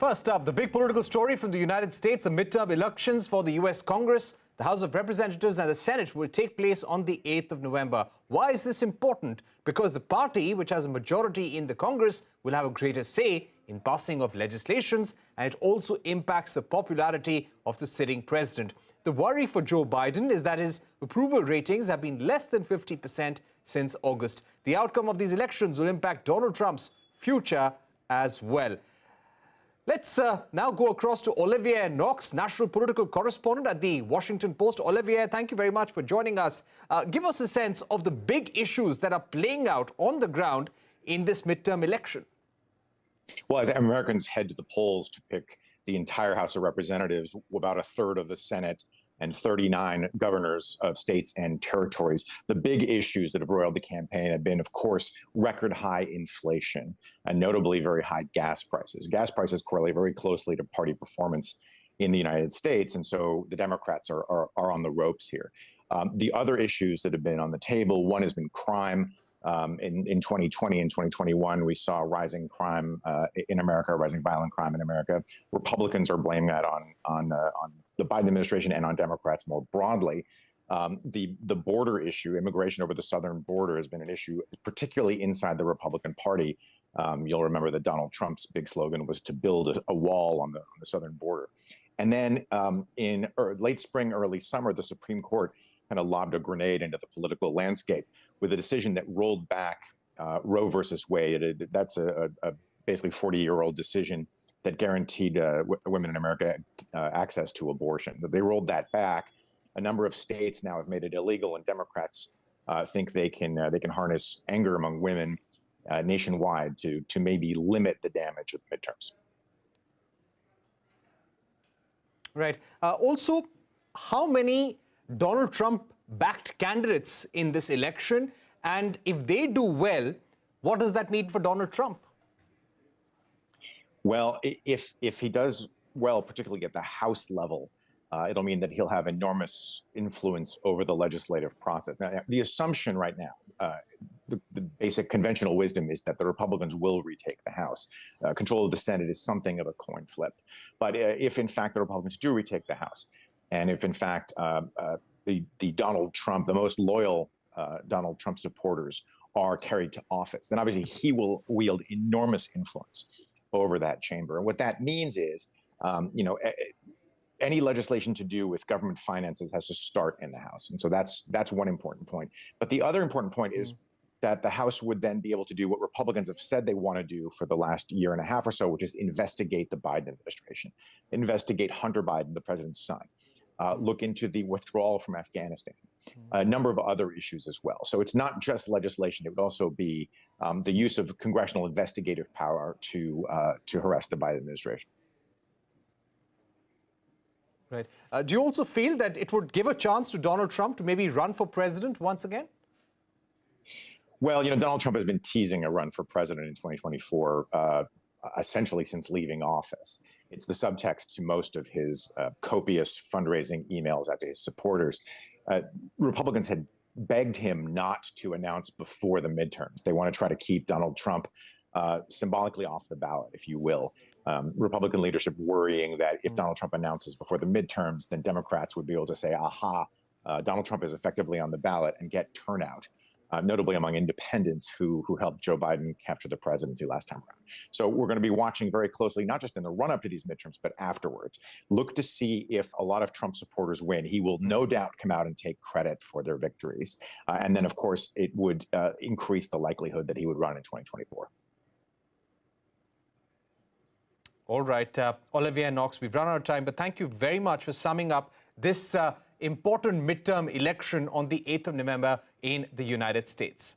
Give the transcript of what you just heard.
First up, the big political story from the United States, the midterm elections for the U.S. Congress. The House of Representatives and the Senate will take place on the 8th of November. Why is this important? Because the party, which has a majority in the Congress, will have a greater say in passing of legislations, and it also impacts the popularity of the sitting president. The worry for Joe Biden is that his approval ratings have been less than 50% since August. The outcome of these elections will impact Donald Trump's future as well. Let's now go across to Olivier Knox, national political correspondent at the Washington Post. Olivier, thank you very much for joining us. Give us a sense of the big issues that are playing out on the ground in this midterm election. Well, as Americans head to the polls to pick the entire House of Representatives, about a third of the Senate, and 39 governors of states and territories, the big issues that have roiled the campaign have been, of course, record high inflation and notably very high gas prices. Gas prices correlate very closely to party performance in the United States, and so the Democrats are on the ropes here. The other issues that have been on the table, one has been crime. In 2020 and 2021, we saw rising crime in America, rising violent crime in America. Republicans are blaming that on the Biden administration and on Democrats more broadly. The border issue, immigration over the southern border, has been an issue, particularly inside the Republican Party. You'll remember that Donald Trump's big slogan was to build a wall on the southern border. And then in late spring, early summer, the Supreme Court kind of lobbed a grenade into the political landscape with a decision that rolled back Roe versus Wade. That's a basically 40-year-old decision that guaranteed women in America access to abortion. But they rolled that back. A number of states now have made it illegal, and Democrats think they can harness anger among women nationwide to maybe limit the damage of the midterms. Right. Also, how many Donald Trump-backed candidates in this election? And if they do well, what does that mean for Donald Trump? Well, if he does well, particularly at the House level, it'll mean that he'll have enormous influence over the legislative process. Now, the assumption right now, the basic conventional wisdom is that the Republicans will retake the House. Control of the Senate is something of a coin flip. But if, in fact, the Republicans do retake the House, and if, in fact, the Donald Trump, the most loyal Donald Trump supporters are carried to office, then obviously he will wield enormous influence over that chamber. And what that means is, any legislation to do with government finances has to start in the House. And so that's one important point. But the other important point is that the House would then be able to do what Republicans have said they want to do for the last year and a half or so, which is investigate the Biden administration, investigate Hunter Biden, the president's son, look into the withdrawal from Afghanistan, a number of other issues as well. So it's not just legislation. It would also be the use of congressional investigative power to harass the Biden administration. Right. Do you also feel that it would give a chance to Donald Trump to maybe run for president once again? Well, Donald Trump has been teasing a run for president in 2024, essentially since leaving office. It's the subtext to most of his copious fundraising emails out to his supporters. Republicans had begged him not to announce before the midterms. They want to try to keep Donald Trump symbolically off the ballot, if you will. Republican leadership worrying that if Donald Trump announces before the midterms, then Democrats would be able to say, aha, Donald Trump is effectively on the ballot and get turnout, notably among independents who helped Joe Biden capture the presidency last time around. So we're going to be watching very closely, not just in the run-up to these midterms, but afterwards. Look to see if a lot of Trump supporters win. He will no doubt come out and take credit for their victories. And then, of course, it would increase the likelihood that he would run in 2024. All right, Olivier Knox, we've run out of time, but thank you very much for summing up this important midterm election on the 8th of November in the United States.